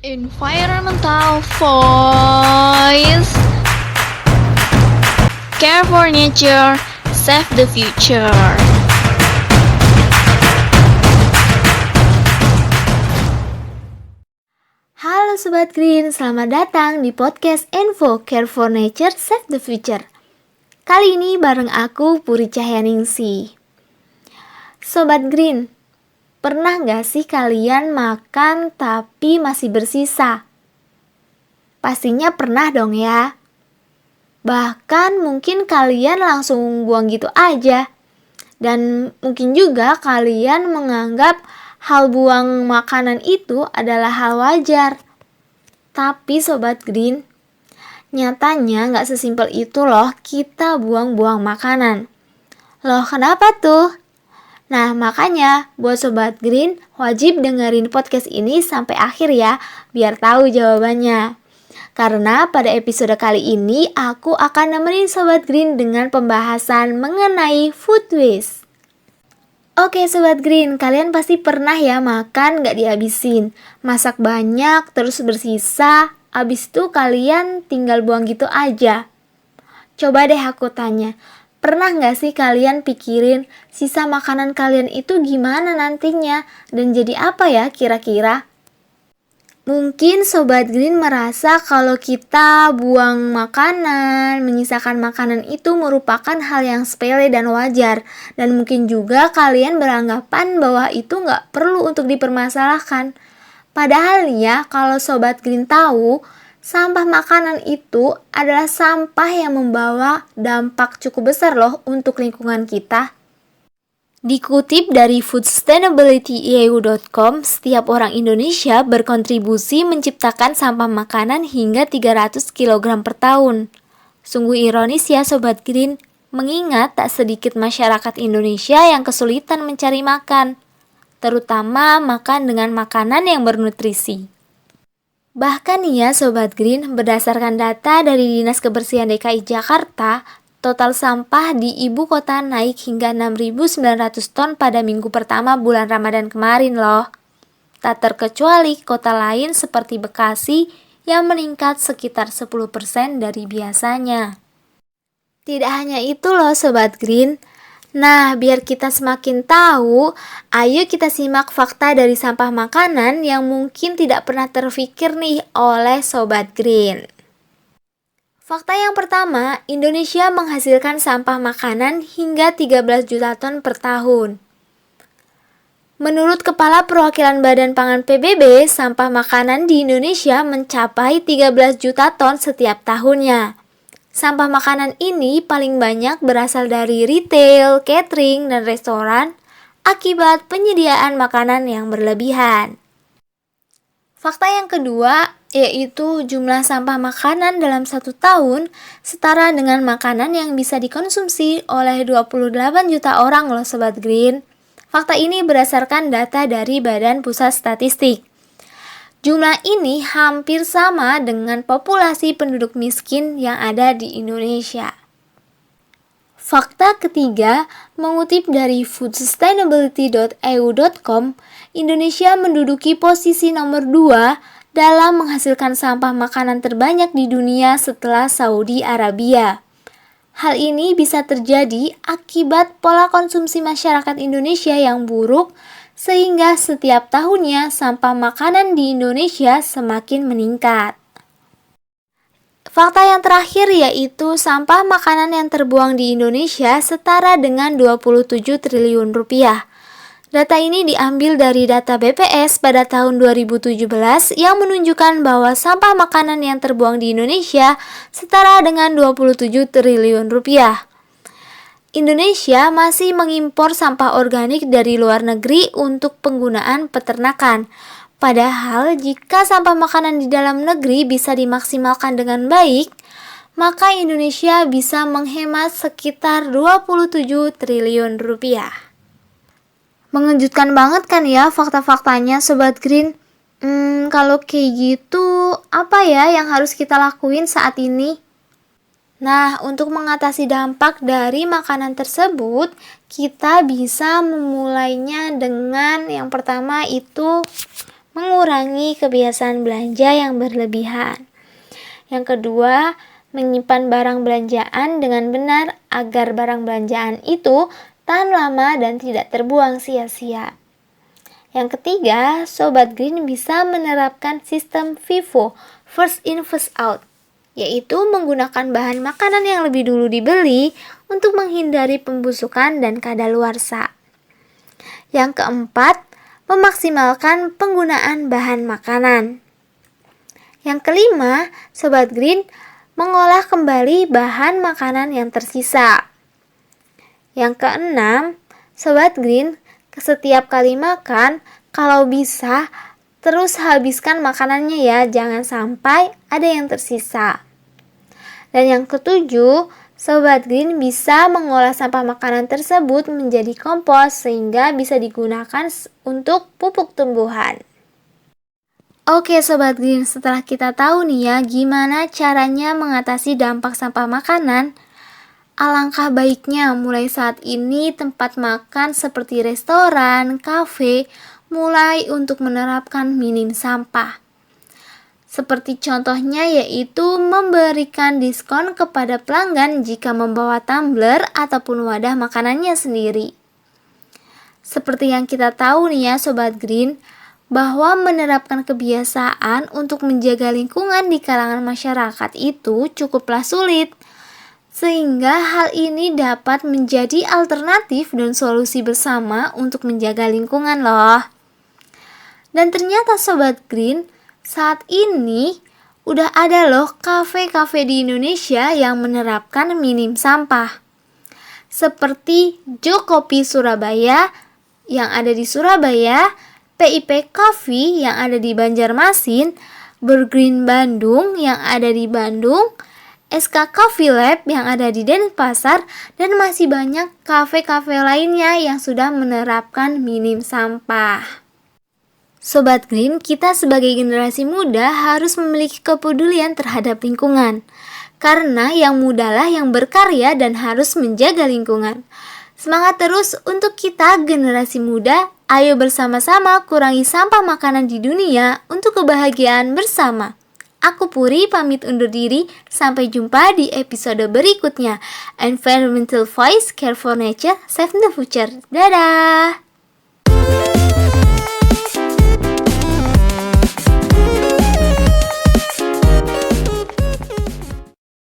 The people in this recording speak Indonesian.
Environmental voice. Care for nature, save the future. Halo Sobat Green, selamat datang di podcast Info Care for Nature, Save the Future. Kali ini bareng aku, Puri Cahyaningsih. Sobat Green, pernah gak sih kalian makan tapi masih bersisa? Pastinya pernah dong ya. Bahkan mungkin kalian langsung buang gitu aja. Dan mungkin juga kalian menganggap hal buang makanan itu adalah hal wajar. Tapi Sobat Green, nyatanya gak sesimpel itu loh kita buang-buang makanan. Loh kenapa tuh? Nah makanya buat Sobat Green wajib dengerin podcast ini sampai akhir ya, biar tahu jawabannya. Karena pada episode kali ini aku akan nemenin Sobat Green dengan pembahasan mengenai food waste. Oke Sobat Green, kalian pasti pernah ya makan gak dihabisin. Masak banyak terus bersisa, abis itu kalian tinggal buang gitu aja. Coba deh aku tanya, pernah gak sih kalian pikirin sisa makanan kalian itu gimana nantinya dan jadi apa ya kira-kira? Mungkin Sobat Green merasa kalau kita buang makanan, menyisakan makanan itu merupakan hal yang sepele dan wajar. Dan mungkin juga kalian beranggapan bahwa itu gak perlu untuk dipermasalahkan. Padahal ya, kalau Sobat Green tahu, sampah makanan itu adalah sampah yang membawa dampak cukup besar loh untuk lingkungan kita. Dikutip dari foodsustainabilityeu.com, setiap orang Indonesia berkontribusi menciptakan sampah makanan hingga 300 kg per tahun. Sungguh ironis ya Sobat Green, mengingat tak sedikit masyarakat Indonesia yang kesulitan mencari makan, terutama makan dengan makanan yang bernutrisi. Bahkan ya Sobat Green, berdasarkan data dari Dinas Kebersihan DKI Jakarta, total sampah di ibu kota naik hingga 6.900 ton pada minggu pertama bulan Ramadan kemarin loh. Tak terkecuali kota lain seperti Bekasi yang meningkat sekitar 10% dari biasanya. Tidak hanya itu loh Sobat Green. Nah, biar kita semakin tahu, ayo kita simak fakta dari sampah makanan yang mungkin tidak pernah terfikir nih oleh Sobat Green. Fakta yang pertama, Indonesia menghasilkan sampah makanan hingga 13 juta ton per tahun. Menurut Kepala Perwakilan Badan Pangan PBB, sampah makanan di Indonesia mencapai 13 juta ton setiap tahunnya. Sampah makanan ini paling banyak berasal dari retail, catering, dan restoran akibat penyediaan makanan yang berlebihan. Fakta yang kedua, yaitu jumlah sampah makanan dalam 1 tahun setara dengan makanan yang bisa dikonsumsi oleh 28 juta orang loh Sobat Green. Fakta ini berdasarkan data dari Badan Pusat Statistik. Jumlah ini hampir sama dengan populasi penduduk miskin yang ada di Indonesia. Fakta ketiga, mengutip dari foodsustainability.eu.com, Indonesia menduduki posisi nomor 2 dalam menghasilkan sampah makanan terbanyak di dunia setelah Saudi Arabia. Hal ini bisa terjadi akibat pola konsumsi masyarakat Indonesia yang buruk, sehingga setiap tahunnya sampah makanan di Indonesia semakin meningkat. Fakta yang terakhir yaitu sampah makanan yang terbuang di Indonesia setara dengan 27 triliun rupiah. Data ini diambil dari data BPS pada tahun 2017 yang menunjukkan bahwa sampah makanan yang terbuang di Indonesia setara dengan 27 triliun rupiah. Indonesia masih mengimpor sampah organik dari luar negeri untuk penggunaan peternakan. Padahal jika sampah makanan di dalam negeri bisa dimaksimalkan dengan baik, maka Indonesia bisa menghemat sekitar 27 triliun rupiah. Mengejutkan banget kan ya fakta-faktanya Sobat Green? Kalau kayak gitu, apa ya yang harus kita lakuin saat ini? Nah, untuk mengatasi dampak dari makanan tersebut, kita bisa memulainya dengan yang pertama itu mengurangi kebiasaan belanja yang berlebihan. Yang kedua, menyimpan barang belanjaan dengan benar agar barang belanjaan itu tahan lama dan tidak terbuang sia-sia. Yang ketiga, Sobat Green bisa menerapkan sistem FIFO, first in first out, yaitu menggunakan bahan makanan yang lebih dulu dibeli untuk menghindari pembusukan dan kadaluarsa. Yang keempat, memaksimalkan penggunaan bahan makanan. Yang kelima, Sobat Green mengolah kembali bahan makanan yang tersisa. Yang keenam, Sobat Green setiap kali makan, kalau bisa terus habiskan makanannya ya, jangan sampai ada yang tersisa. Dan yang ketujuh, Sobat Green bisa mengolah sampah makanan tersebut menjadi kompos sehingga bisa digunakan untuk pupuk tumbuhan. Oke Sobat Green, setelah kita tahu nih ya gimana caranya mengatasi dampak sampah makanan, alangkah baiknya mulai saat ini tempat makan seperti restoran, kafe, mulai untuk menerapkan minim sampah. Seperti contohnya yaitu memberikan diskon kepada pelanggan jika membawa tumbler ataupun wadah makanannya sendiri. Seperti yang kita tahu nih ya Sobat Green, bahwa menerapkan kebiasaan untuk menjaga lingkungan di kalangan masyarakat itu cukuplah sulit. Sehingga hal ini dapat menjadi alternatif dan solusi bersama untuk menjaga lingkungan loh. Dan ternyata Sobat Green, saat ini udah ada loh kafe-kafe di Indonesia yang menerapkan minim sampah. Seperti Jo Kopi Surabaya yang ada di Surabaya, PIP Coffee yang ada di Banjarmasin, Burgreen Bandung yang ada di Bandung, SK Coffee Lab yang ada di Denpasar, dan masih banyak kafe-kafe lainnya yang sudah menerapkan minim sampah. Sobat Green, kita sebagai generasi muda harus memiliki kepedulian terhadap lingkungan. Karena yang mudalah yang berkarya dan harus menjaga lingkungan. Semangat terus untuk kita generasi muda, ayo bersama-sama kurangi sampah makanan di dunia untuk kebahagiaan bersama. Aku Puri pamit undur diri, sampai jumpa di episode berikutnya. Environmental Voice, Care for Nature, Save the Future. Dadah!